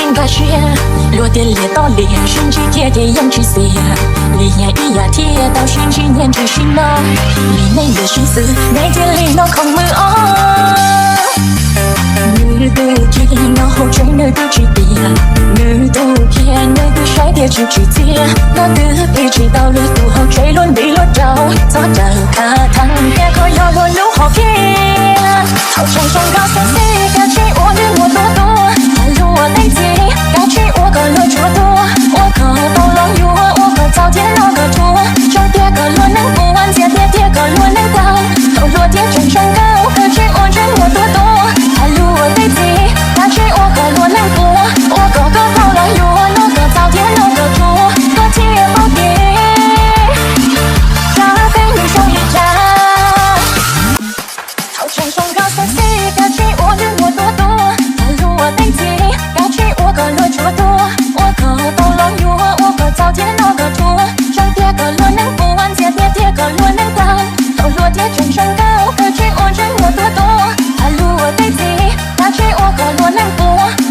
心感谢，落点列到脸，甚至贴贴样去写，里眼一呀贴到心纪念之心呐，里内的心思，内天里那空门啊。女的天，然后追女的指点，女的天，女的甩跌去指尖，那个被知道了都好追轮被落着，早着卡糖别可要落路好偏，好像上高三岁，感觉我的我多多，路我内急，感觉我个路多多，我可都浪有我可早点那个多，上跌个路能不完，跌跌个路能到，头落跌真上高，可觉我真我多多。路我内急，感觉我个路能过，我个头浪有那个早点那个多，个铁宝贝，加倍你手一扎，好像上高三岁，感觉我的我多多，路我内急，感觉我个路多多，我个头浪有我个早点那个多，上跌个路能不完，跌个路能到，头落跌真上高，感觉我真我多多。路我内急，感觉我个路能过。